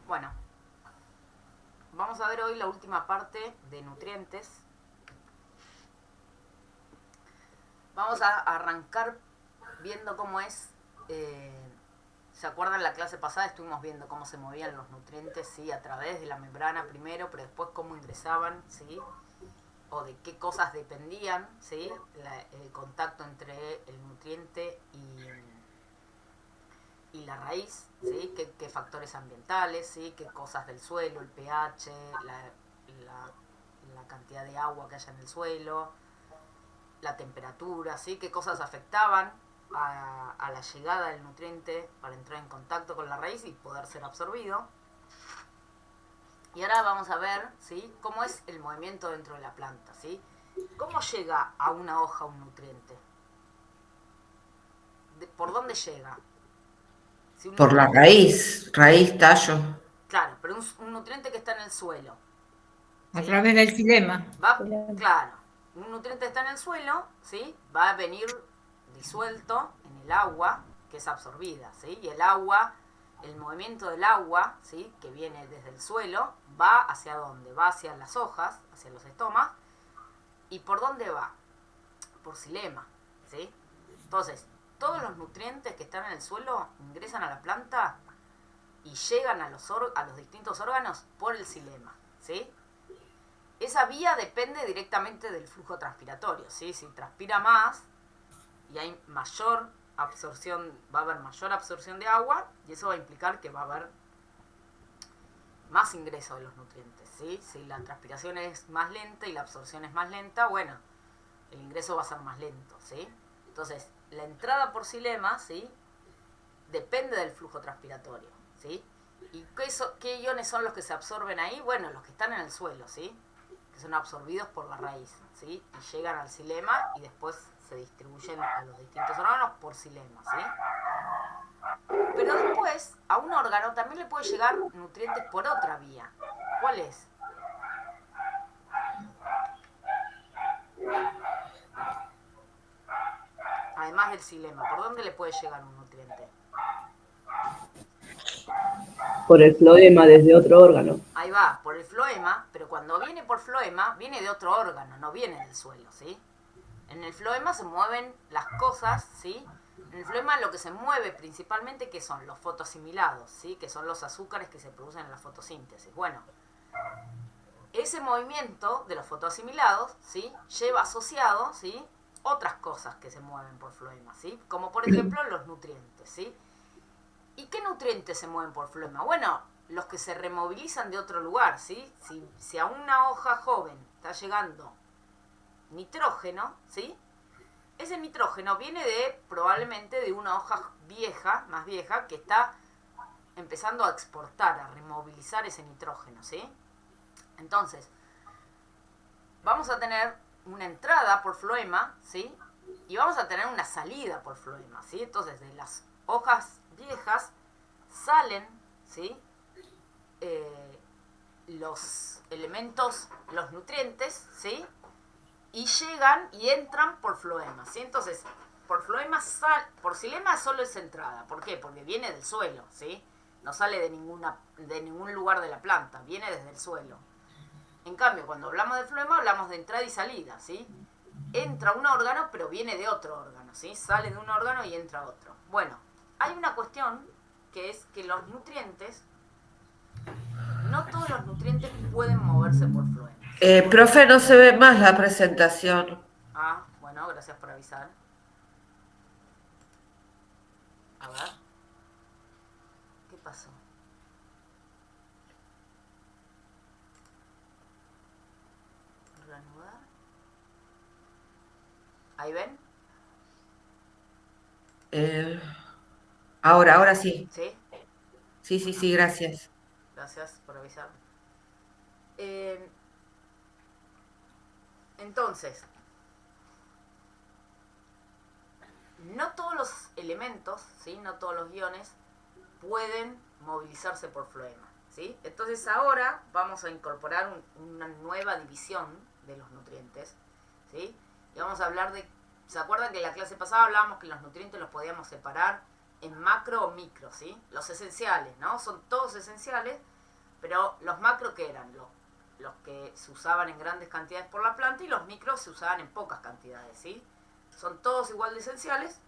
Bueno, vamos a ver hoy la última parte de nutrientes. Vamos a arrancar viendo cómo es... ¿Se acuerdan? La clase pasada estuvimos viendo cómo se movían los nutrientes, ¿sí? A través de la membrana primero, pero después cómo ingresaban, ¿sí? O de qué cosas dependían, ¿sí? El contacto entre el nutriente y la raíz, ¿sí? ¿Qué factores ambientales, ¿sí? Qué cosas del suelo, el pH, la cantidad de agua que haya en el suelo, la temperatura, ¿sí? Qué cosas afectaban a la llegada del nutriente para entrar en contacto con la raíz y poder ser absorbido. Y ahora vamos a ver, ¿sí? Cómo es el movimiento dentro de la planta, ¿sí? ¿Cómo llega a una hoja un nutriente? ¿Por dónde llega? Si un Por la nutriente, raíz, tallo. claro, pero un nutriente que está en el suelo, A ¿sí? través del xilema. Va, claro, un nutriente está en el suelo, ¿sí? Va a venir disuelto en el agua, que es absorbida, ¿sí? Y el agua, el movimiento del agua, ¿sí? Que viene desde el suelo, va hacia dónde? Va hacia las hojas, hacia los estomas. ¿Y por dónde va? Por xilema, ¿sí? Entonces, todos los nutrientes que están en el suelo ingresan a la planta y llegan a los distintos órganos por el xilema, ¿sí? Esa vía depende directamente del flujo transpiratorio, ¿sí? Si transpira más y hay mayor absorción, va a haber mayor absorción de agua y eso va a implicar que va a haber más ingreso de los nutrientes, ¿sí? Si la transpiración es más lenta y la absorción es más lenta, bueno, el ingreso va a ser más lento, ¿sí? Entonces, la entrada por xilema, ¿sí? Depende del flujo transpiratorio, ¿sí? ¿Y qué iones son los que se absorben ahí? Bueno, los que están en el suelo, ¿sí? Que son absorbidos por la raíz, ¿sí? Y llegan al xilema y después se distribuyen a los distintos órganos por xilema, ¿sí? Pero después, a un órgano también le puede llegar nutrientes por otra vía. ¿Cuál es? Además del xilema, ¿por dónde le puede llegar un nutriente? Por el floema desde otro órgano. Ahí va, por el floema, pero cuando viene por floema, viene de otro órgano, no viene del suelo, ¿sí? En el floema se mueven las cosas, ¿sí? En el floema lo que se mueve principalmente, que son los fotoasimilados, ¿sí? Que son los azúcares que se producen en la fotosíntesis. Bueno, ese movimiento de los fotoasimilados, ¿sí? Lleva asociado, ¿sí? Otras cosas que se mueven por floema, ¿sí? Como por ejemplo los nutrientes, ¿sí? ¿Y qué nutrientes se mueven por floema? Bueno, los que se removilizan de otro lugar, ¿sí? Si a una hoja joven está llegando nitrógeno, ¿sí? Ese nitrógeno viene probablemente de una hoja vieja, más vieja, que está empezando a exportar, a removilizar ese nitrógeno, ¿sí? Entonces, vamos a tener una entrada por floema, ¿sí? Y vamos a tener una salida por floema, ¿sí? Entonces, de las hojas viejas salen, ¿sí? Los elementos, los nutrientes, ¿sí? Y llegan y entran por floema, ¿sí? Entonces, por floema por xilema solo es entrada. ¿Por qué? Porque viene del suelo, ¿sí? No sale de ningún lugar de la planta, viene desde el suelo. En cambio, cuando hablamos de floema, hablamos de entrada y salida, ¿sí? Entra un órgano, pero viene de otro órgano, ¿sí? Sale de un órgano y entra a otro. Bueno, hay una cuestión que es que los nutrientes, no todos los nutrientes pueden moverse por floema, ¿sí? Profe, no se ve más la presentación. Ah, bueno, gracias por avisar. A ver, ¿qué pasó? Reanudar. ¿Ahí ven? Eh, ahora sí. ¿Sí? Sí, sí, Bueno, sí, gracias. gracias por avisar. Eh, entonces, no todos los elementos, ¿sí? No todos los iones pueden movilizarse por floema, ¿sí? Entonces ahora vamos a incorporar una nueva división de los nutrientes, ¿sí? Y vamos a hablar de... ¿Se acuerdan que en la clase pasada hablábamos que los nutrientes los podíamos separar en macro o micro, ¿sí? Los esenciales, ¿no? Son todos esenciales, Pero los macro, ¿qué eran? Los que se usaban en grandes cantidades por la planta, y los micros se usaban en pocas cantidades, ¿sí? Son todos igual de esenciales,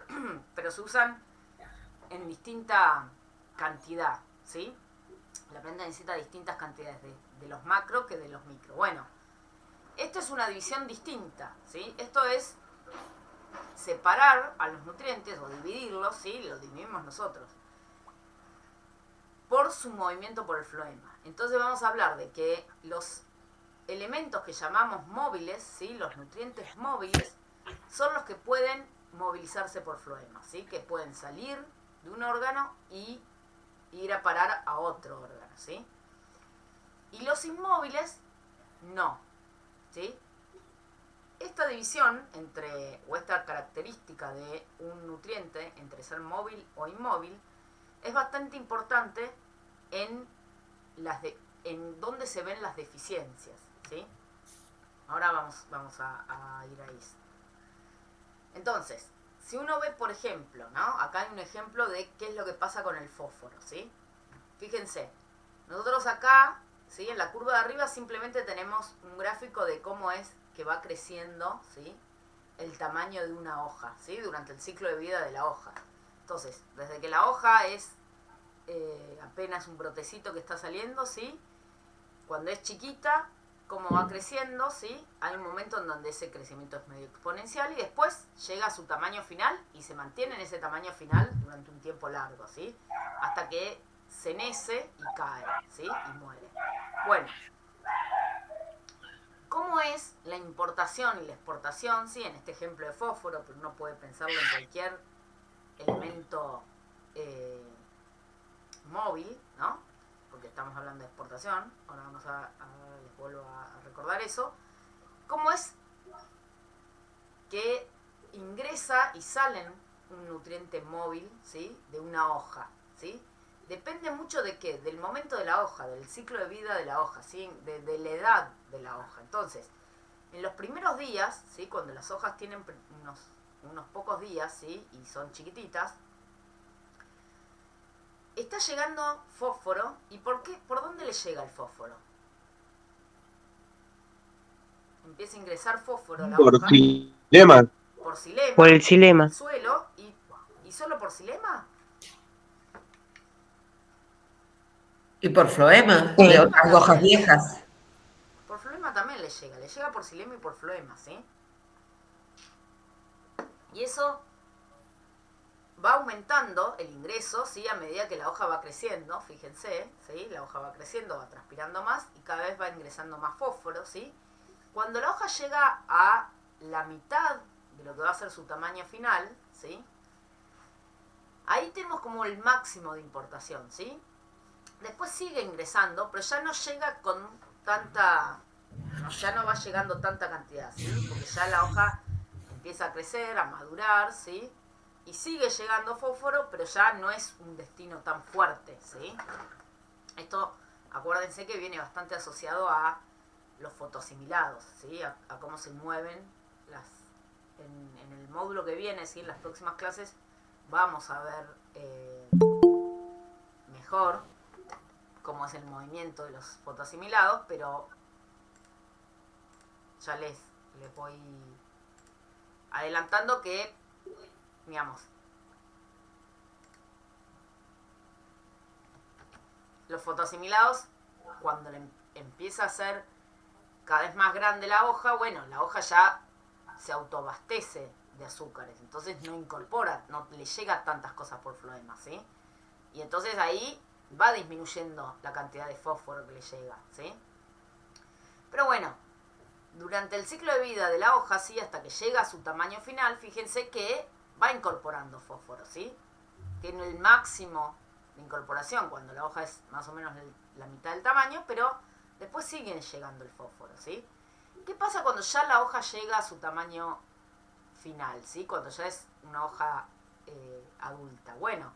pero se usan en distinta cantidad, ¿sí? La planta necesita distintas cantidades de los macro que de los micro. Bueno, esto es una división distinta, ¿sí? Esto es separar a los nutrientes o dividirlos, ¿sí? Los dividimos nosotros por su movimiento por el floema. Entonces vamos a hablar de que los elementos que llamamos móviles, ¿sí? Los nutrientes móviles, son los que pueden movilizarse por floema, ¿sí? Que pueden salir de un órgano y ir a parar a otro órgano, ¿sí? Y los inmóviles, no, ¿sí? Esta división o esta característica de un nutriente entre ser móvil o inmóvil es bastante importante en donde se ven las deficiencias, ¿sí? Ahora vamos a ir ahí. Entonces, si uno ve, por ejemplo, ¿no? Acá hay un ejemplo de qué es lo que pasa con el fósforo, ¿sí? Fíjense, nosotros acá, ¿sí? En la curva de arriba simplemente tenemos un gráfico de cómo es que va creciendo, ¿sí? El tamaño de una hoja, ¿sí? Durante el ciclo de vida de la hoja. Entonces, desde que la hoja es apenas un brotecito que está saliendo, ¿sí? Cuando es chiquita, cómo va creciendo, ¿sí? Hay un momento en donde ese crecimiento es medio exponencial y después llega a su tamaño final y se mantiene en ese tamaño final durante un tiempo largo, ¿sí? Hasta que cenece y cae, ¿sí? Y muere. Bueno, ¿cómo es la importación y la exportación? Sí, en este ejemplo de fósforo, pero uno puede pensarlo en cualquier elemento móvil, ¿no? Porque estamos hablando de exportación. Ahora les vuelvo a recordar eso. ¿Cómo es que ingresa y sale un nutriente móvil, ¿sí? De una hoja, ¿sí? Depende mucho de qué, del momento de la hoja, del ciclo de vida de la hoja, ¿sí? De la edad de la hoja. Entonces, en los primeros días, ¿sí? Cuando las hojas tienen unos pocos días, ¿sí? Y son chiquititas, está llegando fósforo. ¿Y por qué? ¿Por dónde le llega el fósforo? Empieza a ingresar fósforo a la Por hoja. xilema. Por xilema. Por el xilema. El suelo. ¿Y solo por xilema? Y por floema, Sí. de otras hojas viejas. Por floema también le llega por xilema y por floema, ¿sí? Y eso va aumentando el ingreso, ¿sí? A medida que la hoja va creciendo, fíjense, ¿sí? La hoja va creciendo, va transpirando más y cada vez va ingresando más fósforo, ¿sí? Cuando la hoja llega a la mitad de lo que va a ser su tamaño final, ¿sí? Ahí tenemos como el máximo de importación, ¿sí? Después sigue ingresando, pero ya no llega con tanta... ya no va llegando tanta cantidad, ¿sí? Porque ya la hoja empieza a crecer, a madurar, ¿sí? Y sigue llegando fósforo, pero ya no es un destino tan fuerte, ¿sí? Esto, acuérdense que viene bastante asociado a los fotosimilados, ¿sí? A cómo se mueven en el módulo que viene, ¿sí? En las próximas clases vamos a ver mejor cómo es el movimiento de los fotosimilados, pero ya les voy adelantando que, digamos, los fotosimilados, cuando empieza a ser cada vez más grande la hoja, bueno, la hoja ya se autoabastece de azúcares, entonces no incorpora, no le llega tantas cosas por floema, ¿sí? Y entonces ahí va disminuyendo la cantidad de fósforo que le llega, ¿sí? Pero bueno, durante el ciclo de vida de la hoja, ¿sí? Hasta que llega a su tamaño final, fíjense que va incorporando fósforo, ¿sí? Tiene el máximo de incorporación cuando la hoja es más o menos la mitad del tamaño, pero después sigue llegando el fósforo, ¿sí? ¿Qué pasa cuando ya la hoja llega a su tamaño final, ¿sí? Cuando ya es una hoja adulta. Bueno,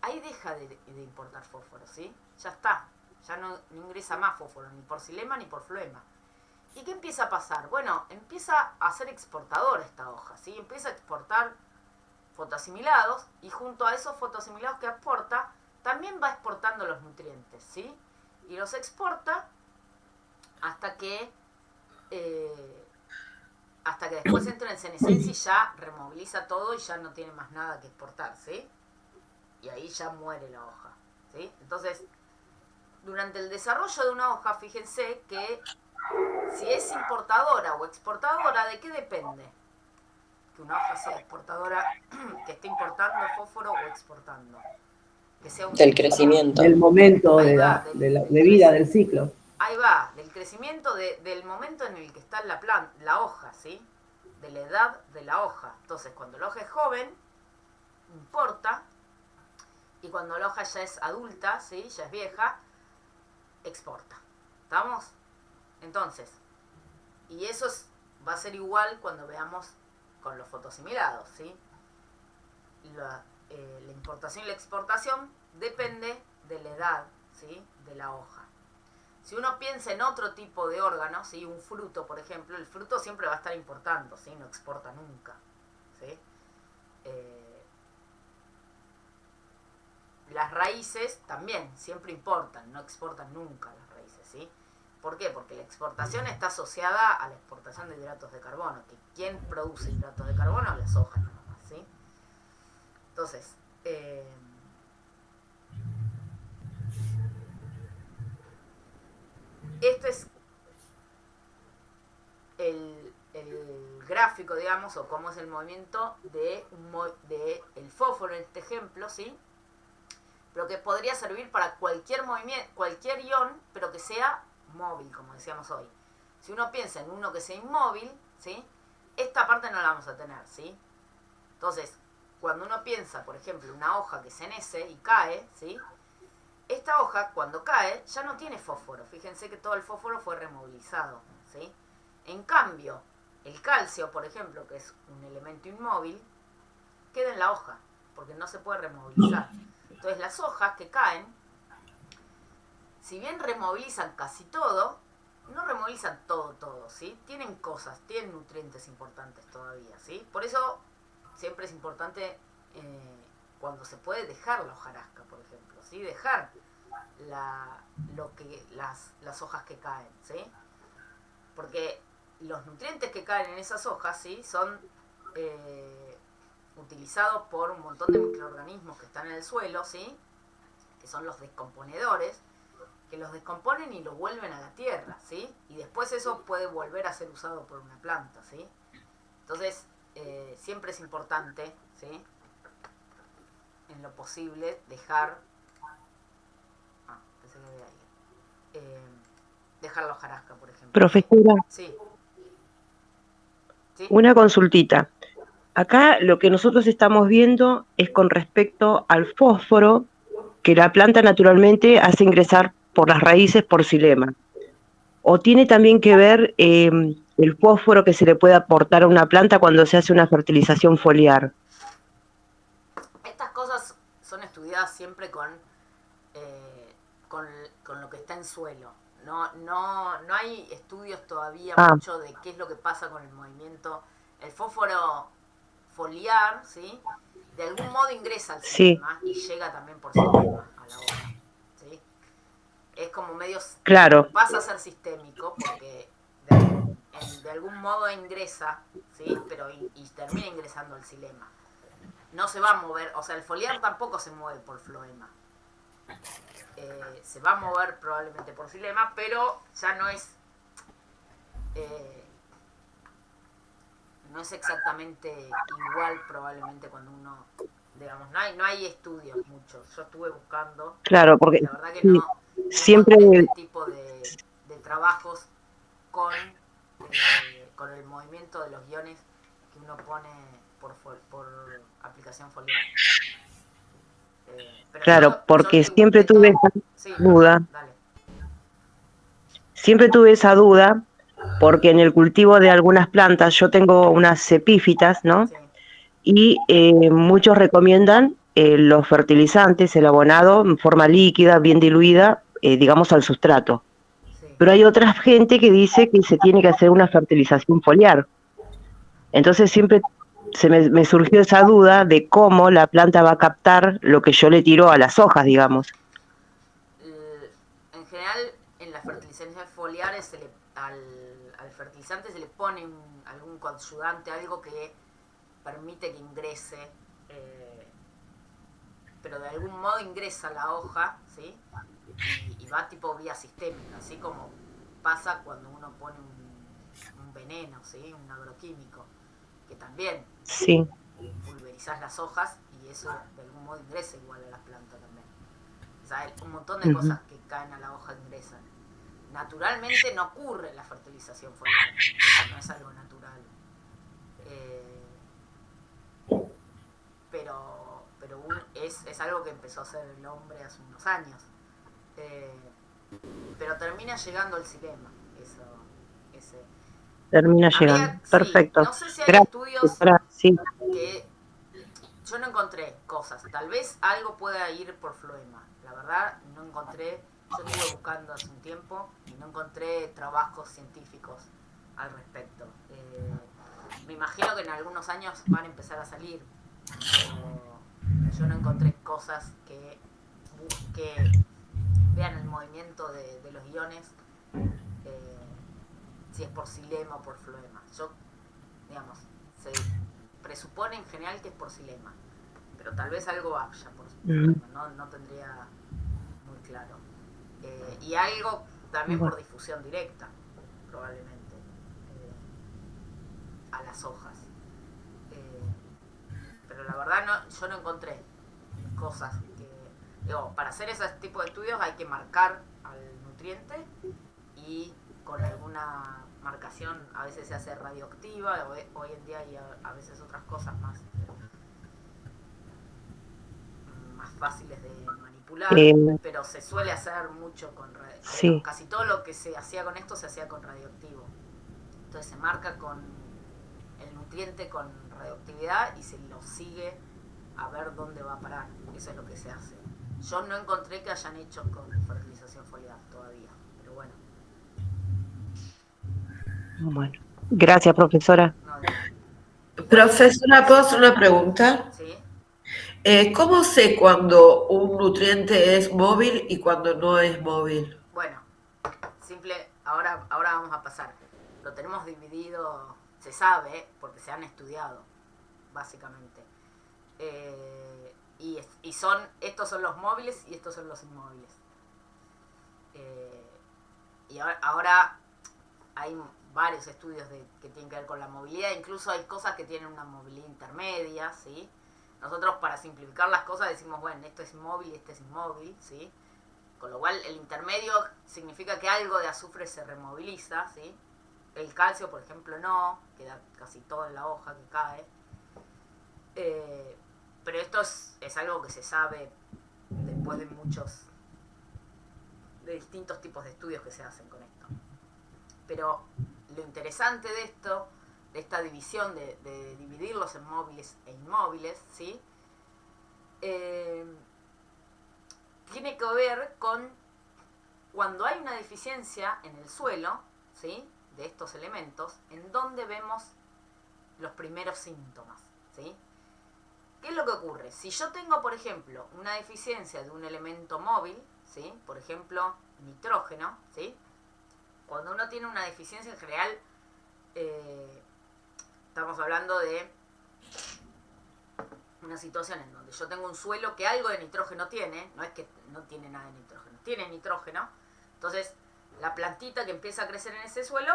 ahí deja de importar fósforo, ¿sí? Ya está, ya no ingresa más fósforo, ni por xilema ni por floema. ¿Y qué empieza a pasar? Bueno, empieza a ser exportadora esta hoja, ¿sí? Empieza a exportar fotoasimilados y junto a esos fotoasimilados que exporta, también va exportando los nutrientes, ¿sí? y los exporta hasta que después entra en senescencia y ya removiliza todo y ya no tiene más nada que exportar, ¿sí? Y ahí ya muere la hoja, ¿sí? Entonces, durante el desarrollo de una hoja, fíjense que si es importadora o exportadora, ¿de qué depende? Que una hoja sea exportadora, que esté importando fósforo o exportando. Que sea un Del crecimiento. Del momento Ahí de va, de vida del ciclo. Ahí va, del crecimiento del momento en el que está la hoja, ¿sí? De la edad de la hoja. Entonces, cuando la hoja es joven, importa, y cuando la hoja ya es adulta, ¿sí? Ya es vieja, exporta. ¿Estamos? Entonces, y eso va a ser igual cuando veamos con los fotosimilados, ¿sí? La importación y la exportación depende de la edad, ¿sí? De la hoja. Si uno piensa en otro tipo de órgano, ¿sí? Un fruto, por ejemplo, el fruto siempre va a estar importando, ¿sí? No exporta nunca, ¿sí? Las raíces también siempre importan, no exportan nunca las raíces, ¿sí? ¿Por qué? Porque la exportación está asociada a la exportación de hidratos de carbono, que ¿quién produce hidratos de carbono? Las hojas nada más, ¿sí? Entonces, este es el gráfico, digamos, o cómo es el movimiento de el fósforo en este ejemplo, ¿sí? Pero que podría servir para cualquier movimiento, cualquier ion, pero que sea móvil, como decíamos hoy. Si uno piensa en uno que sea inmóvil, ¿sí? Esta parte no la vamos a tener, ¿sí? Entonces, cuando uno piensa, por ejemplo, una hoja que se enece y cae, ¿sí? Esta hoja, cuando cae, ya no tiene fósforo. Fíjense que todo el fósforo fue removilizado, ¿sí? En cambio, el calcio, por ejemplo, que es un elemento inmóvil, queda en la hoja, porque no se puede removilizar. Entonces, las hojas que caen, si bien removilizan casi todo, no removilizan todo, ¿sí? Tienen cosas, tienen nutrientes importantes todavía, ¿sí? Por eso siempre es importante cuando se puede dejar la hojarasca, por ejemplo, ¿sí? Dejar las hojas que caen, ¿sí? Porque los nutrientes que caen en esas hojas, ¿sí? Son utilizados por un montón de microorganismos que están en el suelo, ¿sí? Que son los descomponedores, que los descomponen y los vuelven a la tierra, ¿sí? Y después eso puede volver a ser usado por una planta, ¿sí? Entonces, siempre es importante, ¿sí? En lo posible, dejar... pensé que había alguien. Dejar la hojarasca, por ejemplo. Profesora, Sí. ¿Sí? una consultita. Acá lo que nosotros estamos viendo es con respecto al fósforo que la planta naturalmente hace ingresar por las raíces por xilema. ¿O tiene también que ver el fósforo que se le puede aportar a una planta cuando se hace una fertilización foliar? Estas cosas son estudiadas siempre con lo que está en suelo. No hay estudios todavía mucho de qué es lo que pasa con el movimiento. El fósforo foliar, ¿sí? De algún modo ingresa al sistema y llega también por sistema a la hoja, ¿sí? Es como medio... Claro. Pasa a ser sistémico porque de algún modo ingresa, ¿sí? Pero y termina ingresando al xilema. No se va a mover, o sea, el foliar tampoco se mueve por floema. Se va a mover probablemente por xilema, pero ya no es exactamente igual probablemente cuando uno, digamos, no hay estudios muchos. Yo estuve buscando, claro, porque la verdad que no siempre este tipo de trabajos con el movimiento de los iones que uno pone por aplicación foliar. Claro, porque siempre tuve esa duda. Dale. Siempre tuve esa duda porque en el cultivo de algunas plantas, yo tengo unas epífitas, ¿no? Sí. Y muchos recomiendan los fertilizantes, el abonado en forma líquida, bien diluida, digamos al sustrato. Sí. Pero hay otra gente que dice que se tiene que hacer una fertilización foliar. Entonces siempre me surgió esa duda de cómo la planta va a captar lo que yo le tiro a las hojas, digamos. En general fertilización foliar al fertilizante se le pone algún coadyuvante, algo que permite que ingrese, pero de algún modo ingresa la hoja, ¿sí? Y va tipo vía sistémica, así como pasa cuando uno pone un veneno, ¿sí? Un agroquímico, que también Sí. pulverizás las hojas y eso de algún modo ingresa igual a la planta también. O sea, un montón de cosas que caen a la hoja ingresan. Naturalmente no ocurre la fertilización foliar, eso no es algo natural. Pero es algo que empezó a hacer el hombre hace unos años. Pero termina llegando al xilema. Termina llegando. Sí, Perfecto. no sé si hay Gracias, estudios sí. que yo no encontré cosas. Tal vez algo pueda ir por floema. La verdad, no encontré. Yo estuve buscando hace un tiempo y no encontré trabajos científicos al respecto. Me imagino que en algunos años van a empezar a salir. Pero yo no encontré cosas que vean el movimiento de los iones, si es por xilema o por floema. Digamos, se presupone en general que es por xilema, pero tal vez algo haya por floema, no tendría muy claro. Y algo también por difusión directa, probablemente, a las hojas. Pero la verdad yo no encontré cosas que... Digo, para hacer ese tipo de estudios hay que marcar al nutriente y con alguna marcación, a veces se hace radioactiva, hoy en día hay a veces otras cosas más fáciles de manipular, pero se suele hacer mucho con sí. casi todo lo que se hacía con esto se hacía con radioactivo. Entonces se marca con el nutriente con radioactividad y se lo sigue a ver dónde va a parar. Eso es lo que se hace. Yo no encontré que hayan hecho con fertilización foliar todavía, pero bueno. Bueno, gracias, profesora. No, de nada. Profesora, ¿puedo hacer una pregunta? ¿Sí? ¿Cómo sé cuando un nutriente es móvil y cuando no es móvil? Bueno, simple, ahora vamos a pasar. Lo tenemos dividido, se sabe, porque se han estudiado, básicamente. Y estos son los móviles y estos son los inmóviles. Y ahora hay varios estudios que tienen que ver con la movilidad, incluso hay cosas que tienen una movilidad intermedia, ¿sí? Nosotros, para simplificar las cosas, decimos, bueno, esto es móvil y este es inmóvil, ¿sí? Con lo cual el intermedio significa que algo de azufre se removiliza, ¿sí? El calcio, por ejemplo, no, queda casi todo en la hoja que cae. Pero esto es algo que se sabe después de distintos tipos de estudios que se hacen con esto. Pero lo interesante de esto, de esta división, de dividirlos en móviles e inmóviles, ¿sí? Tiene que ver con cuando hay una deficiencia en el suelo, ¿sí? De estos elementos, en donde vemos los primeros síntomas, ¿sí? ¿Qué es lo que ocurre? Si yo tengo, por ejemplo, una deficiencia de un elemento móvil, ¿sí? Por ejemplo, nitrógeno, ¿sí? Cuando uno tiene una deficiencia en general, estamos hablando de una situación en donde yo tengo un suelo que algo de nitrógeno tiene, no es que no tiene nada de nitrógeno, tiene nitrógeno. Entonces, la plantita que empieza a crecer en ese suelo,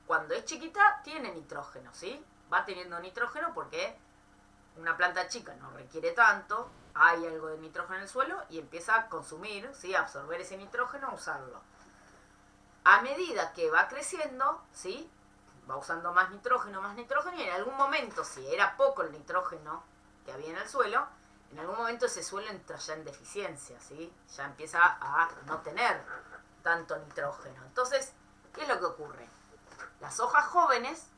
cuando es chiquita, tiene nitrógeno, ¿sí? Va teniendo nitrógeno porque una planta chica no requiere tanto, hay algo de nitrógeno en el suelo y empieza a consumir, ¿sí? A absorber ese nitrógeno, a usarlo. A medida que va creciendo, ¿sí? Va usando más nitrógeno y en algún momento, si era poco el nitrógeno que había en el suelo, en algún momento ese suelo entra ya en deficiencia, ¿sí? Ya empieza a no tener tanto nitrógeno. Entonces, ¿qué es lo que ocurre? Las hojas jóvenes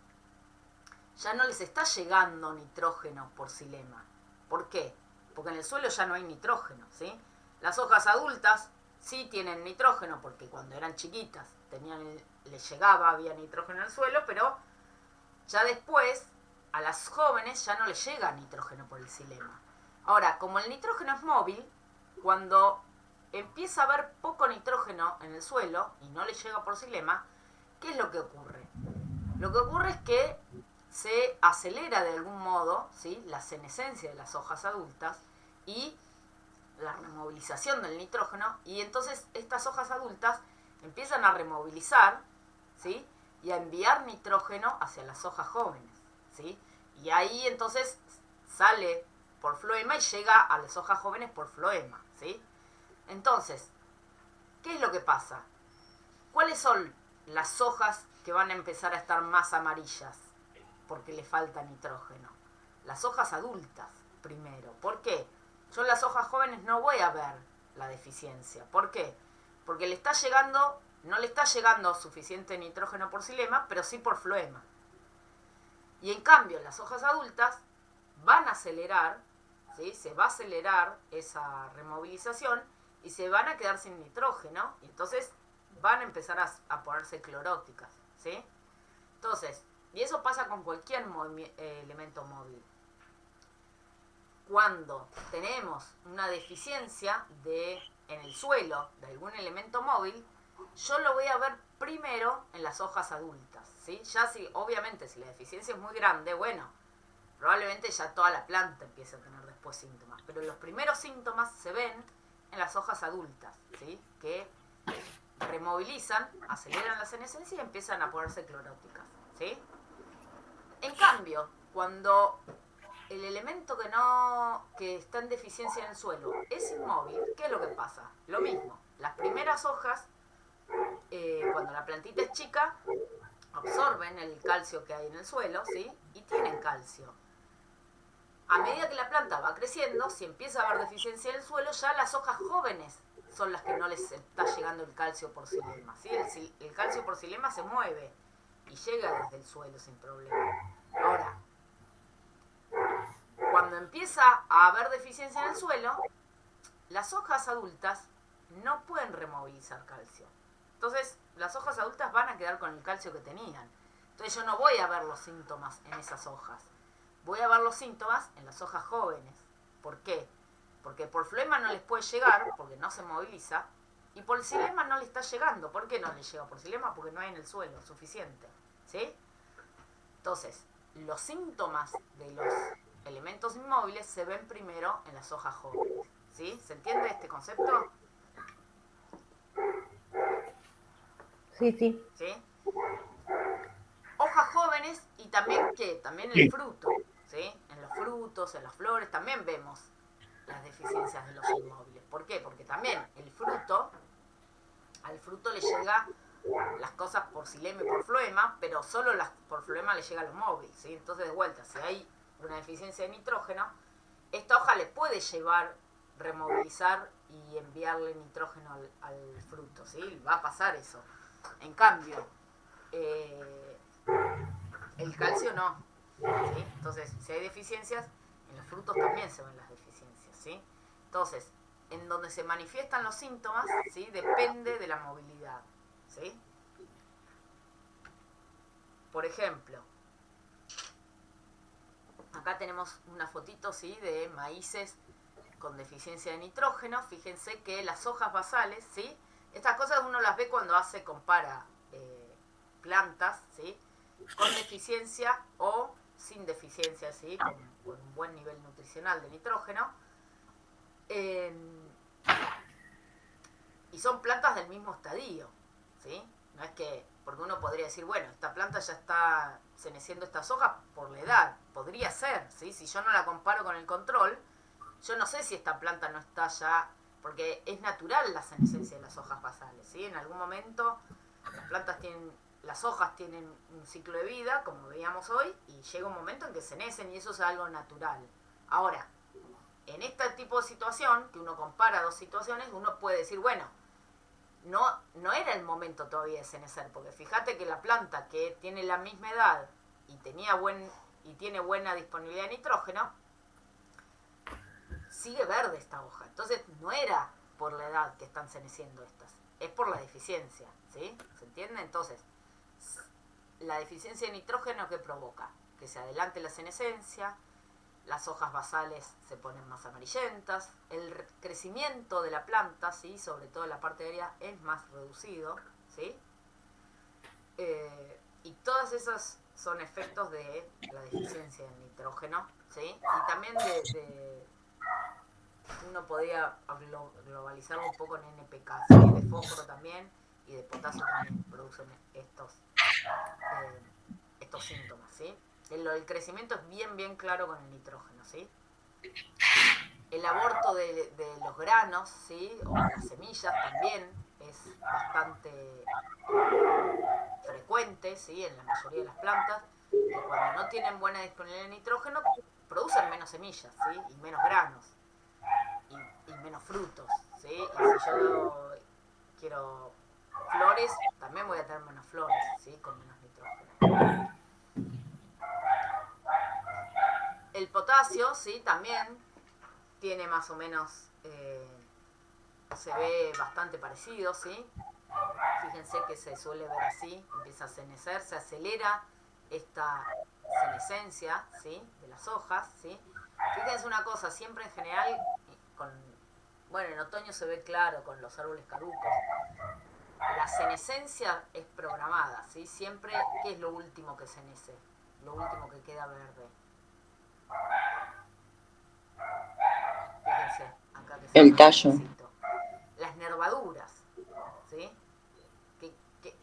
ya no les está llegando nitrógeno por xilema. ¿Por qué? Porque en el suelo ya no hay nitrógeno, ¿sí? Las hojas adultas sí tienen nitrógeno porque cuando eran chiquitas les llegaba, había nitrógeno en el suelo, pero ya después a las jóvenes ya no les llega nitrógeno por el xilema. Ahora, como el nitrógeno es móvil, cuando empieza a haber poco nitrógeno en el suelo y no le llega por xilema, ¿qué es lo que ocurre? Lo que ocurre es que se acelera de algún modo, ¿sí?, la senescencia de las hojas adultas y la removilización del nitrógeno, y entonces estas hojas adultas empiezan a removilizar, ¿sí?, y a enviar nitrógeno hacia las hojas jóvenes, ¿sí? Y ahí entonces sale por floema y llega a las hojas jóvenes por floema, ¿sí? Entonces, ¿qué es lo que pasa? ¿Cuáles son las hojas que van a empezar a estar más amarillas porque le falta nitrógeno? Las hojas adultas primero. ¿Por qué? Yo en las hojas jóvenes no voy a ver la deficiencia. ¿Por qué? Porque no le está llegando suficiente nitrógeno por xilema, pero sí por floema. Y en cambio, las hojas adultas van a acelerar, ¿sí?, se va a acelerar esa removilización y se van a quedar sin nitrógeno, y entonces van a empezar a ponerse cloróticas, ¿sí? Entonces, y eso pasa con cualquier elemento móvil. Cuando tenemos una deficiencia en el suelo de algún elemento móvil, yo lo voy a ver primero en las hojas adultas, ¿sí? Ya obviamente si la deficiencia es muy grande, bueno, probablemente ya toda la planta empiece a tener después síntomas, pero los primeros síntomas se ven en las hojas adultas, ¿sí?, que removilizan, aceleran la senescencia y empiezan a ponerse cloróticas, ¿sí? En cambio, cuando el elemento que está en deficiencia en el suelo es inmóvil, ¿qué es lo que pasa? Lo mismo, las primeras hojas, cuando la plantita es chica, absorben el calcio que hay en el suelo, ¿sí?, y tienen calcio. A medida que la planta va creciendo, si empieza a haber deficiencia en el suelo, ya las hojas jóvenes son las que no les está llegando el calcio por xilema, ¿sí? El calcio por xilema se mueve y llega desde el suelo sin problema. Ahora, cuando empieza a haber deficiencia en el suelo, las hojas adultas no pueden removilizar calcio. Entonces, las hojas adultas van a quedar con el calcio que tenían. Entonces yo no voy a ver los síntomas en esas hojas. Voy a ver los síntomas en las hojas jóvenes. ¿Por qué? Porque por floema no les puede llegar, porque no se moviliza, y por xilema no le está llegando. ¿Por qué no le llega por xilema? Porque no hay en el suelo suficiente, ¿sí? Entonces, los síntomas de los elementos inmóviles se ven primero en las hojas jóvenes, ¿sí? ¿Se entiende este concepto? Sí, sí. ¿Sí? Hojas jóvenes y también, ¿qué? También el fruto, ¿sí? En los frutos, en las flores, también vemos las deficiencias de los inmóviles. ¿Por qué? Porque también al fruto le llega las cosas por xilema y por floema, pero solo por floema le llega lo móvil, ¿sí? Entonces, de vuelta, si hay una deficiencia de nitrógeno, esta hoja le puede llevar, removilizar y enviarle nitrógeno al fruto, ¿sí? Va a pasar eso. En cambio, el calcio no, ¿sí? Entonces, si hay deficiencias, en los frutos también se ven las deficiencias, ¿sí? Entonces, en donde se manifiestan los síntomas, ¿sí?, depende de la movilidad, ¿sí? Por ejemplo, acá tenemos una fotito, ¿sí?, de maíces con deficiencia de nitrógeno. Fíjense que las hojas basales, ¿sí?, estas cosas uno las ve cuando compara plantas, ¿sí?, con deficiencia o sin deficiencia, ¿sí?, con un buen nivel nutricional de nitrógeno. Y son plantas del mismo estadio, ¿sí? No es que, porque uno podría decir, bueno, esta planta ya está ceneciendo estas hojas por la edad. Podría ser, ¿sí? Si yo no la comparo con el control, yo no sé si esta planta no está ya, porque es natural la senescencia de las hojas basales, ¿sí? En algún momento las hojas tienen un ciclo de vida, como veíamos hoy, y llega un momento en que cenecen y eso es algo natural. Ahora, en este tipo de situación, que uno compara dos situaciones, uno puede decir, bueno, no era el momento todavía de cenecer, porque fíjate que la planta que tiene la misma edad y tiene buena disponibilidad de nitrógeno, sigue verde esta hoja. Entonces no era por la edad que están ceneciendo estas, es por la deficiencia, ¿sí? ¿Se entiende? Entonces, la deficiencia de nitrógeno, ¿qué provoca? Que se adelante la senescencia, las hojas basales se ponen más amarillentas, el crecimiento de la planta, ¿sí? Sobre todo en la parte aérea, es más reducido, ¿sí? Y todas esas son efectos de la deficiencia de nitrógeno, ¿sí? Y también uno podría globalizarlo un poco en NPK, ¿sí? De fósforo también y de potasio también producen estos síntomas, ¿sí? El crecimiento es bien claro con el nitrógeno, ¿sí? El aborto de los granos, ¿sí? O las semillas también es bastante frecuente, ¿sí? En la mayoría de las plantas, que cuando no tienen buena disponibilidad de nitrógeno producen menos semillas, ¿sí? Y menos granos y menos frutos, ¿sí? Y si yo quiero flores, también voy a tener menos flores, ¿sí? Con menos nitrógeno. El potasio, ¿sí? También tiene más o menos, se ve bastante parecido, ¿sí? Fíjense que se suele ver así, empieza a senecer, se acelera esta senescencia, ¿sí? De las hojas, ¿sí? Fíjense una cosa, siempre en general, bueno, en otoño se ve claro con los árboles caducos, la senescencia es programada, ¿sí? Siempre, ¿qué es lo último que senece? Lo último que queda verde. Fíjense, acá que se El ve tallo. verdecito. Las nervaduras, ¿sí?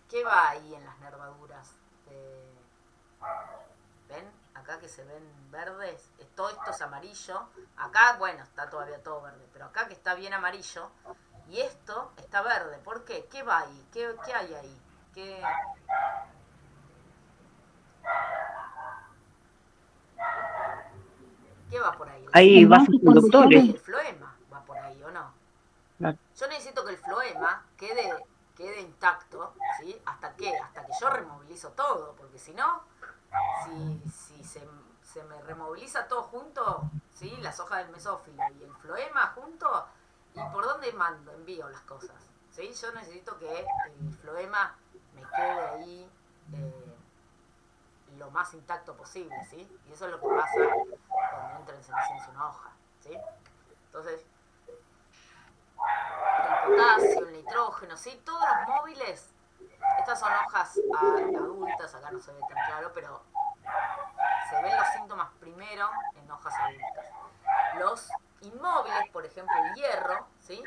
¿Qué va ahí en las nervaduras? ¿Ven? Acá que se ven verdes, todo esto es amarillo. Acá, bueno, está todavía todo verde, pero acá que está bien amarillo, y esto está verde. ¿Por qué? ¿Qué va ahí? ¿Qué hay ahí? ¿Qué va por ahí? Hay Los vasos vasos conductores. Sí, el floema va por ahí, ¿o no? Claro. Yo necesito que el floema quede intacto, ¿sí? ¿Hasta qué? Hasta que yo removilizo todo, porque si no, si se me removiliza todo junto, ¿sí? Las hojas del mesófilo y el floema junto, ¿y por dónde envío las cosas? ¿Sí? Yo necesito que el floema me quede ahí lo más intacto posible, ¿sí? Y eso es lo que pasa cuando entra en senescencia una hoja, ¿sí? Entonces, el potasio, el nitrógeno, ¿sí? Todos los móviles, estas son hojas adultas, acá no se ve tan claro, pero se ven los síntomas primero en hojas adultas. Los inmóviles, por ejemplo el hierro, ¿sí?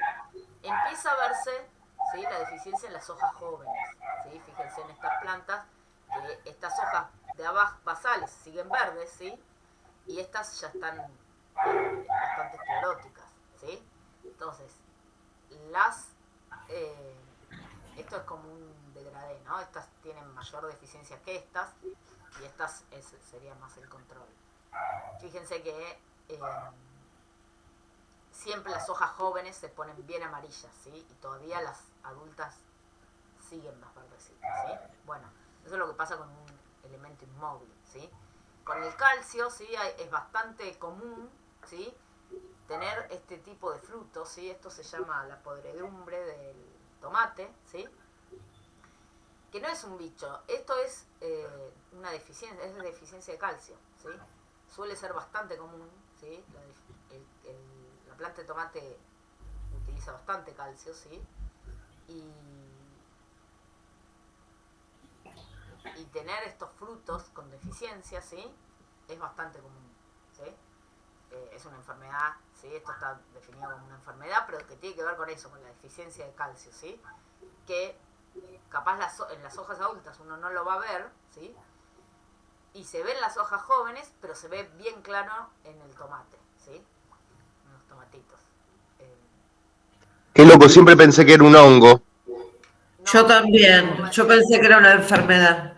Empieza a verse, ¿sí? La deficiencia en las hojas jóvenes, ¿sí? Fíjense en estas plantas que estas hojas de abajo basales siguen verdes, ¿sí? Y estas ya están bastante escleróticas, ¿sí? Entonces, esto es como un degradé, ¿no? Estas tienen mayor deficiencia que estas y estas sería más el control. Fíjense que siempre las hojas jóvenes se ponen bien amarillas, ¿sí? Y todavía las adultas siguen más verdecitas, ¿sí? Bueno, eso es lo que pasa con un elemento inmóvil, ¿sí? Con el calcio, ¿sí? Es bastante común, ¿sí? Tener este tipo de frutos, ¿sí? Esto se llama la podredumbre del tomate, ¿sí? Que no es un bicho, esto es una deficiencia, es deficiencia de calcio, ¿sí? Suele ser bastante común, ¿sí? La planta de tomate utiliza bastante calcio, ¿sí? Y tener estos frutos con deficiencia, ¿sí? Es bastante común, ¿sí? Es una enfermedad, ¿sí? Esto está definido como una enfermedad, pero que tiene que ver con eso, con la deficiencia de calcio, ¿sí? Que capaz en las hojas adultas uno no lo va a ver, ¿sí? Y se ven las hojas jóvenes, pero se ve bien claro en el tomate, ¿sí? En los tomatitos. Qué loco, siempre pensé que era un hongo. Yo también, yo pensé que era una enfermedad.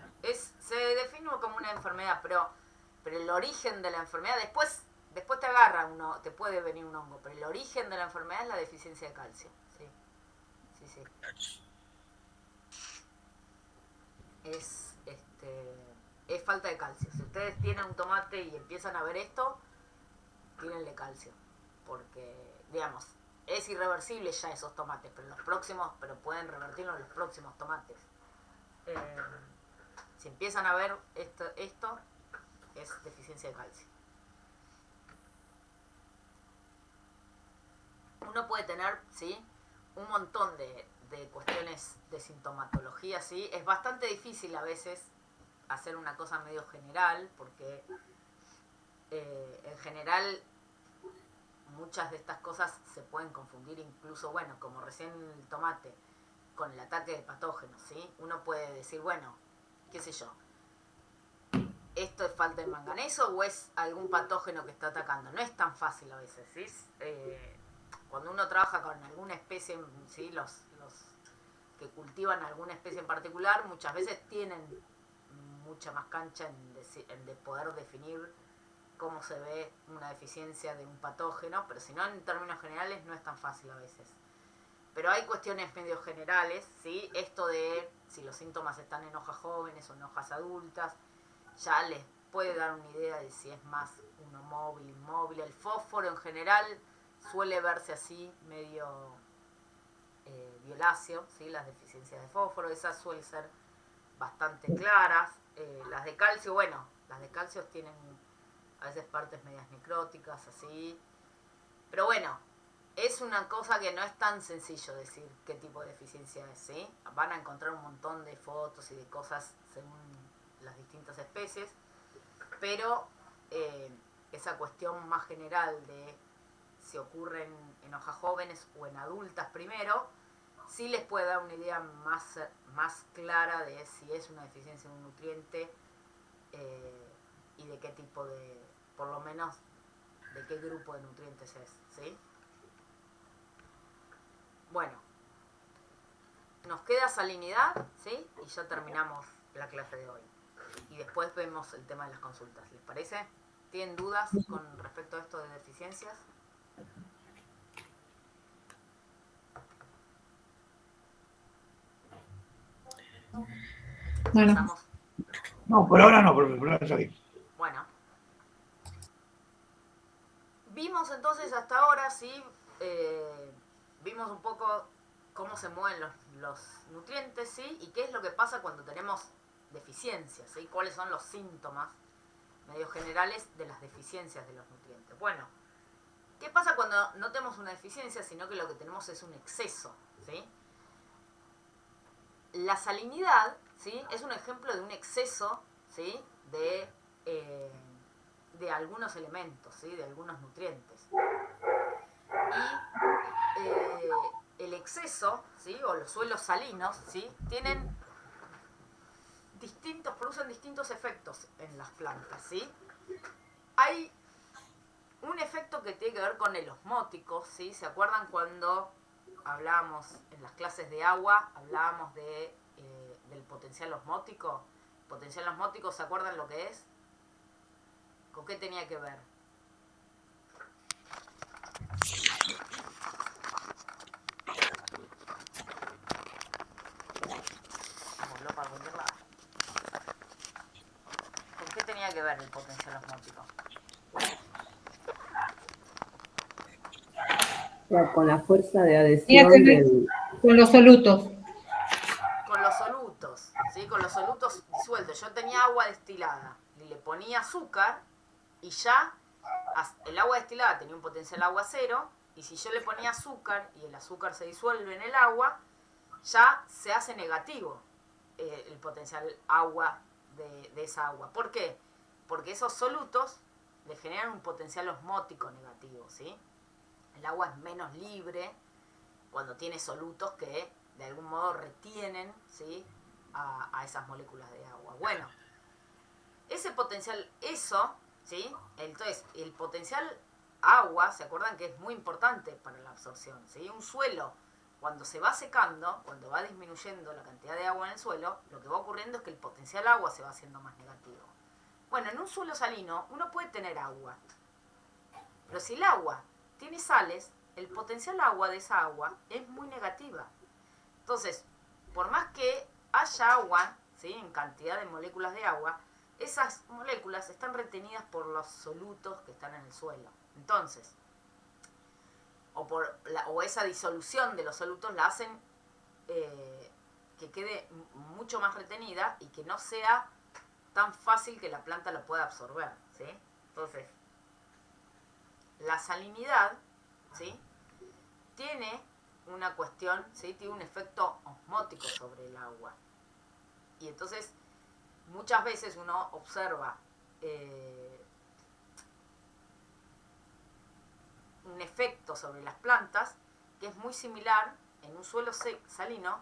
Se define como una enfermedad, pero el origen de la enfermedad, después te agarra te puede venir un hongo, pero el origen de la enfermedad es la deficiencia de calcio, ¿sí? Sí. Es falta de calcio. Si ustedes tienen un tomate y empiezan a ver esto, tírenle calcio, porque, digamos, es irreversible ya esos tomates, pero pueden revertirlo en los próximos tomates. Si empiezan a ver esto es deficiencia de calcio. uno puede tener, ¿sí?, un montón de cuestiones de sintomatología, ¿sí? Es bastante difícil a veces hacer una cosa medio general, porque en general muchas de estas cosas se pueden confundir incluso, bueno, como recién el tomate, con el ataque de patógenos, ¿sí? Uno puede decir, bueno, qué sé yo, ¿esto es falta de manganeso o es algún patógeno que está atacando? No es tan fácil a veces, ¿sí? Cuando uno trabaja con alguna especie, ¿sí?, los que cultivan alguna especie en particular, muchas veces tienen mucha más cancha en de poder definir cómo se ve una deficiencia de un patógeno, pero si no, en términos generales no es tan fácil a veces. Pero hay cuestiones medio generales, ¿sí? Esto de si los síntomas están en hojas jóvenes o en hojas adultas, ya les puede dar una idea de si es más uno móvil, inmóvil. El fósforo en general suele verse así, medio violáceo, ¿sí? Las deficiencias de fósforo, esas suelen ser bastante claras. Las de calcio, bueno, las de calcio tienen a veces partes medias necróticas, así. Pero bueno, es una cosa que no es tan sencillo decir qué tipo de deficiencia es, ¿sí? Van a encontrar un montón de fotos y de cosas según las distintas especies, pero esa cuestión más general de si ocurren en hojas jóvenes o en adultas primero, sí les puede dar una idea más clara de si es una deficiencia de un nutriente y de qué tipo de, por lo menos, de qué grupo de nutrientes es, ¿sí? Bueno, nos queda salinidad, ¿sí? Y ya terminamos la clase de hoy. Y después vemos el tema de las consultas, ¿les parece? ¿Tienen dudas con respecto a esto de deficiencias? Bueno, ¿Pasamos? no, por ahora no, por ahora está bien. Bueno. Vimos entonces hasta ahora, sí, vimos un poco cómo se mueven los nutrientes, ¿sí? Y qué es lo que pasa cuando tenemos deficiencias, ¿sí? Cuáles son los síntomas medio generales de las deficiencias de los nutrientes. Bueno, ¿qué pasa cuando no tenemos una deficiencia, sino que lo que tenemos es un exceso, ¿sí? La salinidad, ¿sí?, es un ejemplo de un exceso, ¿sí?, de algunos elementos, ¿sí?, de algunos nutrientes. Y el exceso, ¿sí?, o los suelos salinos, ¿sí?, producen distintos efectos en las plantas, ¿sí? Hay un efecto que tiene que ver con el osmótico, ¿sí? ¿Se acuerdan cuando hablábamos en las clases de agua, hablábamos del potencial osmótico? Potencial osmótico, ¿se acuerdan lo que es? ¿Con qué tenía que ver? Voló para cualquier lado. ¿Con qué tenía que ver el potencial osmótico? Con la fuerza de Tiene que adhesión ver del... con los solutos. Con los solutos, ¿sí? Con los solutos disueltos. Yo tenía agua destilada y le ponía azúcar y ya el agua destilada tenía un potencial agua cero, y si yo le ponía azúcar y el azúcar se disuelve en el agua, ya se hace negativo el potencial agua de esa agua. ¿Por qué? Porque esos solutos le generan un potencial osmótico negativo, ¿sí? El agua es menos libre cuando tiene solutos que de algún modo retienen, ¿sí?, a esas moléculas de agua. Bueno, ese potencial, ¿sí? Entonces, el potencial agua, ¿se acuerdan que es muy importante para la absorción? ¿Sí? Un suelo, cuando se va secando, cuando va disminuyendo la cantidad de agua en el suelo, lo que va ocurriendo es que el potencial agua se va haciendo más negativo. Bueno, en un suelo salino uno puede tener agua, pero si el agua tiene sales, el potencial agua de esa agua es muy negativa. Entonces, por más que haya agua, ¿sí?, en cantidad de moléculas de agua, esas moléculas están retenidas por los solutos que están en el suelo. Entonces, o esa disolución de los solutos la hacen que quede mucho más retenida y que no sea tan fácil que la planta lo pueda absorber, ¿sí? Entonces, la salinidad, ¿sí?, tiene una cuestión, ¿sí? Tiene un efecto osmótico sobre el agua. Y entonces, muchas veces uno observa un efecto sobre las plantas que es muy similar en un suelo salino.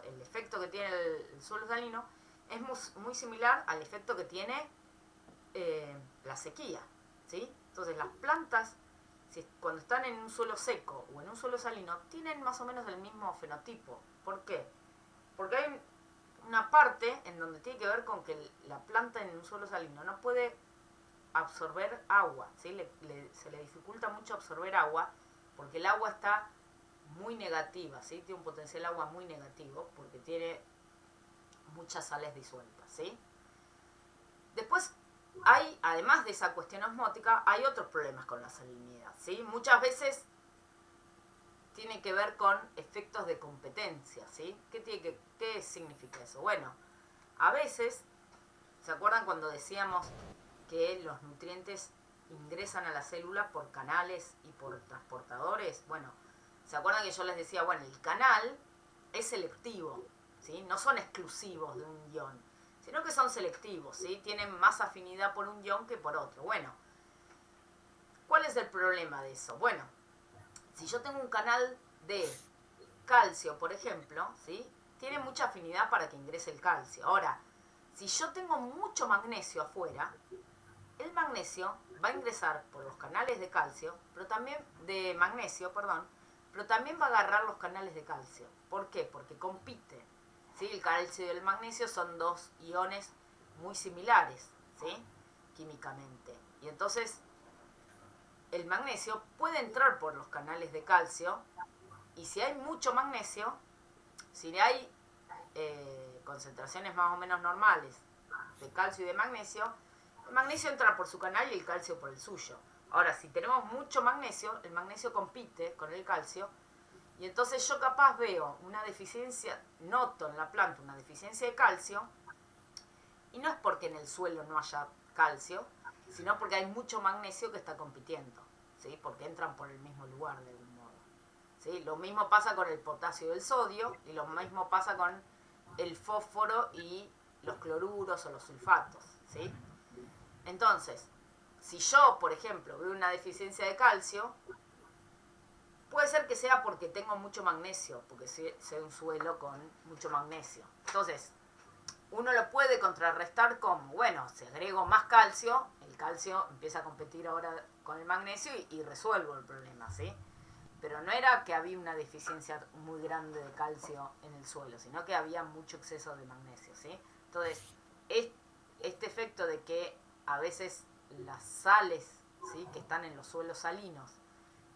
El efecto que tiene el suelo salino es muy similar al efecto que tiene la sequía, ¿sí? Entonces las plantas, cuando están en un suelo seco o en un suelo salino, tienen más o menos el mismo fenotipo. ¿Por qué? Porque hay una parte en donde tiene que ver con que la planta en un suelo salino no puede absorber agua, ¿sí? Se le dificulta mucho absorber agua porque el agua está muy negativa, ¿sí? Tiene un potencial agua muy negativo porque tiene muchas sales disueltas, ¿sí? Después hay, además de esa cuestión osmótica, hay otros problemas con la salinidad, ¿sí? Muchas veces tiene que ver con efectos de competencia, ¿sí? ¿Qué significa eso? Bueno, a veces, ¿se acuerdan cuando decíamos que los nutrientes ingresan a la célula por canales y por transportadores? Bueno, ¿se acuerdan que yo les decía, bueno, el canal es selectivo, ¿sí? No son exclusivos de un ion, sino que son selectivos, ¿sí? Tienen más afinidad por un ion que por otro. Bueno, ¿cuál es el problema de eso? Bueno, si yo tengo un canal de calcio, por ejemplo, ¿sí? Tiene mucha afinidad para que ingrese el calcio. Ahora, si yo tengo mucho magnesio afuera, el magnesio va a ingresar por los canales de calcio, pero también de magnesio, perdón, pero también va a agarrar los canales de calcio. ¿Por qué? Porque compite, ¿sí? El calcio y el magnesio son dos iones muy similares, ¿sí? Químicamente. Y entonces el magnesio puede entrar por los canales de calcio, y si hay mucho magnesio, si hay concentraciones más o menos normales de calcio y de magnesio, el magnesio entra por su canal y el calcio por el suyo. Ahora, si tenemos mucho magnesio, el magnesio compite con el calcio, y entonces yo capaz veo una deficiencia, noto en la planta una deficiencia de calcio, y no es porque en el suelo no haya calcio, sino porque hay mucho magnesio que está compitiendo, ¿sí? Porque entran por el mismo lugar de algún modo, ¿sí? Lo mismo pasa con el potasio y el sodio, y lo mismo pasa con el fósforo y los cloruros o los sulfatos, ¿sí? Entonces, si yo, por ejemplo, veo una deficiencia de calcio, puede ser que sea porque tengo mucho magnesio, porque sea un suelo con mucho magnesio. Entonces, uno lo puede contrarrestar como, bueno, si agrego más calcio, el calcio empieza a competir ahora con el magnesio y resuelvo el problema, ¿sí? Pero no era que había una deficiencia muy grande de calcio en el suelo, sino que había mucho exceso de magnesio, ¿sí? Entonces, este efecto de que a veces las sales, ¿sí? Que están en los suelos salinos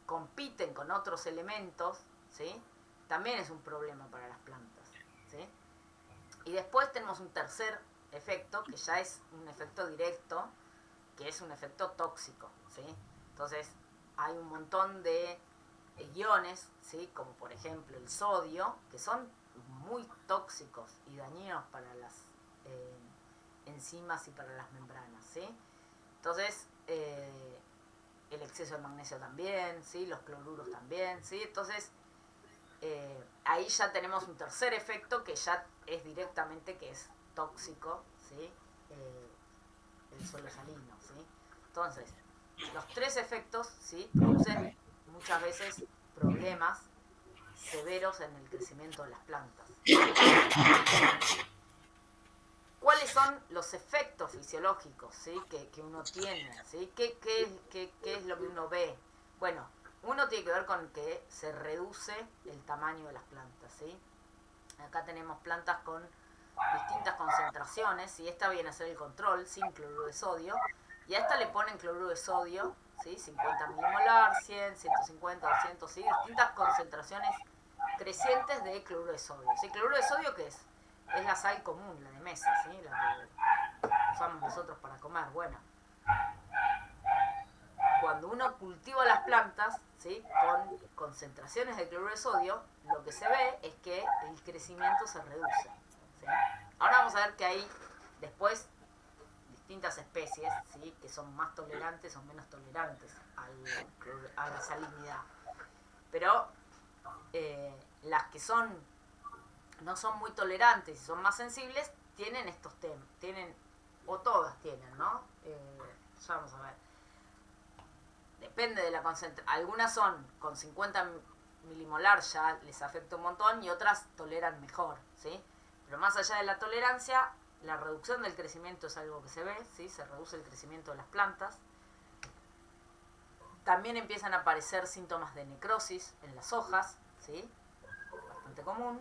compiten con otros elementos, ¿sí? También es un problema para las plantas, ¿sí? Y después tenemos un tercer efecto, que ya es un efecto directo, que es un efecto tóxico, ¿sí? Entonces, hay un montón de iones, ¿sí? Como por ejemplo el sodio, que son muy tóxicos y dañinos para las enzimas y para las membranas, ¿sí? Entonces, el exceso de magnesio también, ¿sí? Los cloruros también, ¿sí? Entonces, ahí ya tenemos un tercer efecto que ya es directamente que es tóxico, ¿sí? El suelo salino, ¿sí? Entonces, los tres efectos, ¿sí? Producen muchas veces problemas severos en el crecimiento de las plantas. ¿Cuáles son los efectos fisiológicos, ¿sí? que uno tiene, ¿sí? ¿Qué es lo que uno ve? Bueno, uno tiene que ver con que se reduce el tamaño de las plantas, ¿sí? Acá tenemos plantas con distintas concentraciones, y esta viene a ser el control sin cloruro de sodio, y a esta le ponen cloruro de sodio, ¿sí? 50 milimolar, 100, 150, 200, ¿sí? Distintas concentraciones crecientes de cloruro de sodio, ¿sí? ¿Cloruro de sodio qué es? Es la sal común, la de mesa, ¿sí? La que usamos nosotros para comer. Bueno, cuando uno cultiva las plantas, ¿sí? Con concentraciones de cloruro de sodio, lo que se ve es que el crecimiento se reduce, ¿sí? Ahora vamos a ver que hay después distintas especies, ¿sí? Que son más tolerantes o menos tolerantes a la salinidad. Pero las que no son muy tolerantes y son más sensibles, tienen estos temas, o todas tienen, ¿no? Ya vamos a ver. Depende de la concentración. Algunas son con 50 milimolar ya les afecta un montón y otras toleran mejor, ¿sí? Pero más allá de la tolerancia, la reducción del crecimiento es algo que se ve, ¿sí? Se reduce el crecimiento de las plantas. También empiezan a aparecer síntomas de necrosis en las hojas, ¿sí? Bastante común.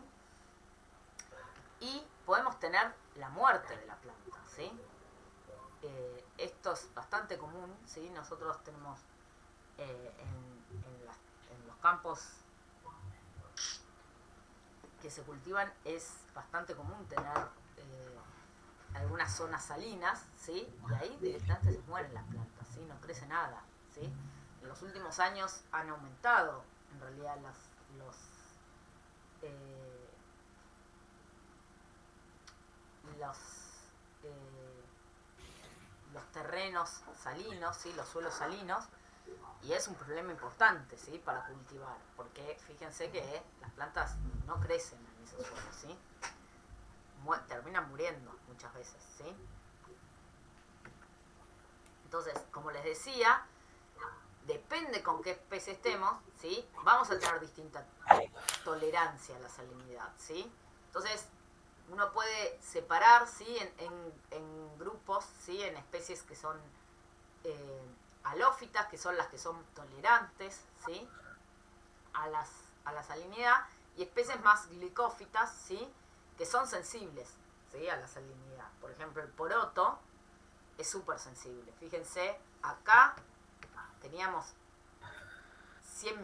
Y podemos tener la muerte de la planta, ¿sí? Esto es bastante común, ¿sí? Nosotros tenemos en los campos que se cultivan, es bastante común tener algunas zonas salinas, ¿sí? Y ahí directamente se mueren las plantas, ¿sí? No crece nada, ¿sí? En los últimos años han aumentado en realidad los terrenos salinos, ¿sí? Los suelos salinos, y es un problema importante, ¿sí? Para cultivar, porque fíjense que las plantas no crecen en esos suelos, ¿sí? Terminan muriendo muchas veces, ¿sí? Entonces, como les decía, depende con qué especie estemos, ¿sí? Vamos a tener distinta tolerancia a la salinidad, ¿sí? Entonces, uno puede separar, ¿sí? En grupos, ¿sí? En especies que son halófitas, que son las que son tolerantes, ¿sí? A la salinidad, y especies más glicófitas, ¿sí? Que son sensibles, ¿sí? A la salinidad. Por ejemplo, el poroto es súper sensible. Fíjense, acá teníamos 100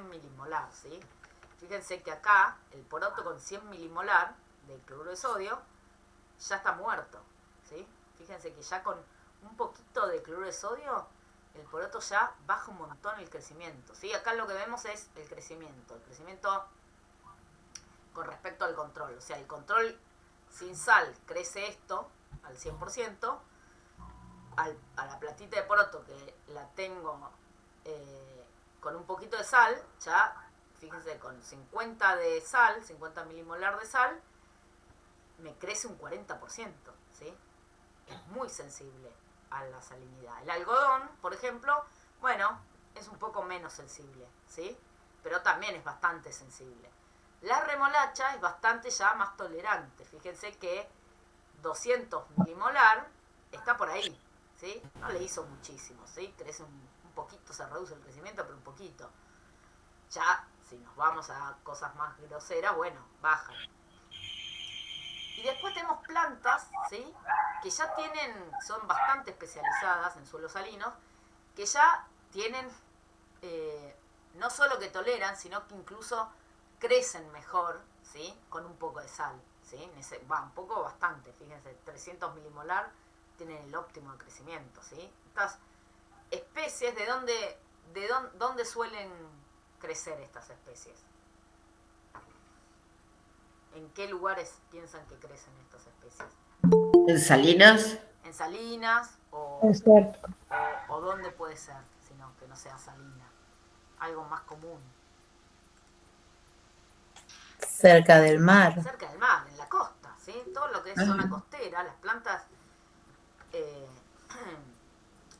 milimolar, ¿sí? Fíjense que acá el poroto con 100 milimolar de cloruro de sodio ya está muerto, ¿sí? Fíjense que ya con un poquito de cloruro de sodio el poroto ya baja un montón el crecimiento, ¿sí? Acá lo que vemos es el crecimiento con respecto al control. O sea, el control sin sal crece esto al 100%, a la plantita de poroto que la tengo con un poquito de sal, ya, fíjense, con 50 de sal, 50 milimolar de sal, me crece un 40%, ¿sí? Es muy sensible a la salinidad. El algodón, por ejemplo, bueno, es un poco menos sensible, ¿sí? Pero también es bastante sensible. La remolacha es bastante ya más tolerante. Fíjense que 200 milimolar está por ahí, ¿sí? No le hizo muchísimo, ¿sí? Crece un poquito, se reduce el crecimiento, pero un poquito. Ya, si nos vamos a cosas más groseras, bueno, bajan. Y después tenemos plantas, ¿sí? Que ya son bastante especializadas en suelos salinos, que ya tienen, no solo que toleran, sino que incluso crecen mejor, ¿sí? Con un poco de sal, ¿sí? Un poco bastante, fíjense, 300 milimolar tienen el óptimo de crecimiento, ¿sí? Estas especies, ¿de dónde suelen crecer estas especies? ¿En qué lugares piensan que crecen estas especies? ¿En salinas? ¿En salinas Es cierto. o dónde puede ser, sino que no sea salina? Algo más común. Cerca del mar. Cerca del mar, en la costa, ¿sí? Todo lo que es zona costera, las plantas,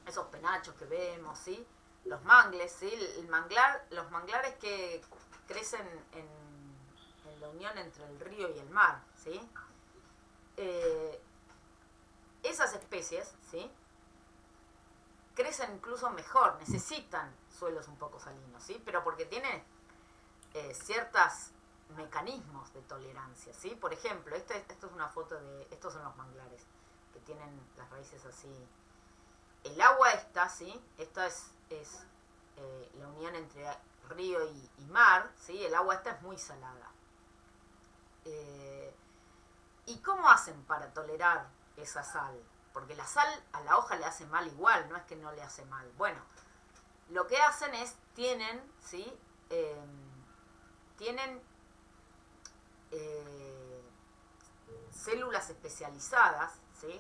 esos penachos que vemos, ¿sí? Los mangles, ¿sí? Los manglares que crecen en la unión entre el río y el mar, ¿sí? Esas especies, ¿sí? Crecen incluso mejor, necesitan suelos un poco salinos, ¿sí? Pero porque tienen ciertos mecanismos de tolerancia, ¿sí? Por ejemplo, esto es una foto estos son los manglares, que tienen las raíces así. El agua ¿sí? Esta es la unión entre río y mar, ¿sí? El agua es muy salada. ¿Y cómo hacen para tolerar esa sal? Porque la sal a la hoja le hace mal igual, no es que no le hace mal. Bueno, lo que hacen es, tienen células especializadas, ¿sí?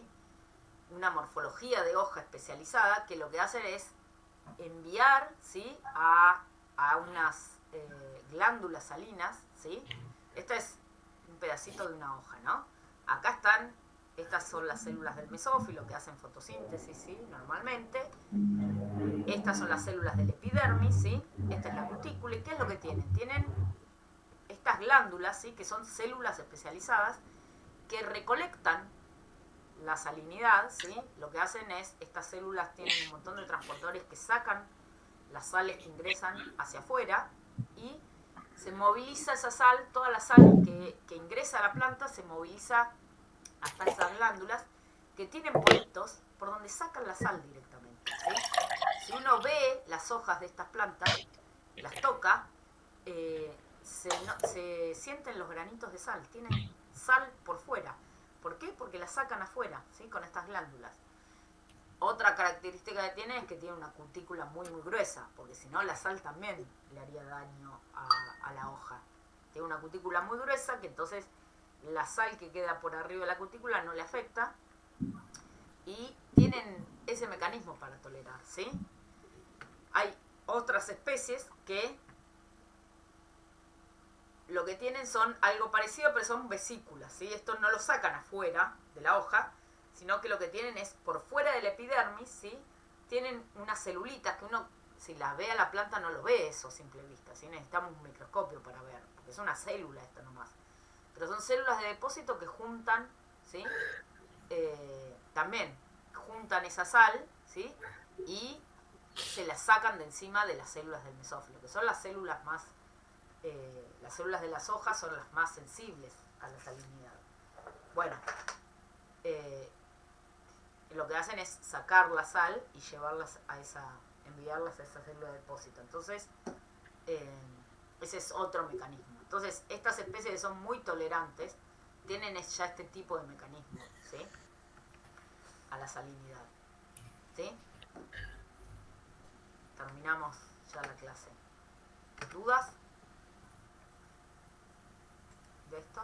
Una morfología de hoja especializada que lo que hacen es enviar, ¿sí? a unas glándulas salinas, ¿sí? Este es un pedacito de una hoja, ¿no? Acá están, estas son las células del mesófilo que hacen fotosíntesis, ¿sí? Normalmente. Estas son las células del epidermis, ¿sí? Esta es la cutícula. ¿Y qué es lo que tienen? Tienen estas glándulas, ¿sí? Que son células especializadas que recolectan la salinidad, ¿sí? Lo que hacen es, estas células tienen un montón de transportadores que sacan las sales que ingresan hacia afuera y se moviliza esa sal, toda la sal que ingresa a la planta se moviliza hasta esas glándulas que tienen poritos por donde sacan la sal directamente, ¿sí? Si uno ve las hojas de estas plantas, las toca, se sienten los granitos de sal, tienen sal por fuera. ¿Por qué? Porque la sacan afuera, ¿sí? Con estas glándulas. Otra característica que tiene es que tiene una cutícula muy muy gruesa, porque si no la sal también le haría daño a la hoja. Tiene una cutícula muy gruesa que entonces la sal que queda por arriba de la cutícula no le afecta y tienen ese mecanismo para tolerar, ¿sí? Hay otras especies que lo que tienen son algo parecido, pero son vesículas, ¿sí? Esto no lo sacan afuera de la hoja, sino que lo que tienen es por fuera del epidermis, ¿sí? Tienen unas celulitas que uno, si las ve a la planta, no lo ve eso a simple vista, ¿sí? Necesitamos un microscopio para ver, porque es una célula esta nomás. Pero son células de depósito que juntan, ¿sí? También juntan esa sal, ¿sí? Y se la sacan de encima de las células del mesófilo, que son las células más, las células de las hojas son las más sensibles a la salinidad. Bueno, lo que hacen es sacar la sal y llevarlas a enviarlas a esa célula de depósito. Entonces, ese es otro mecanismo. Entonces, estas especies que son muy tolerantes tienen ya este tipo de mecanismo, ¿sí? A la salinidad, ¿sí? Terminamos ya la clase. ¿Dudas de esto?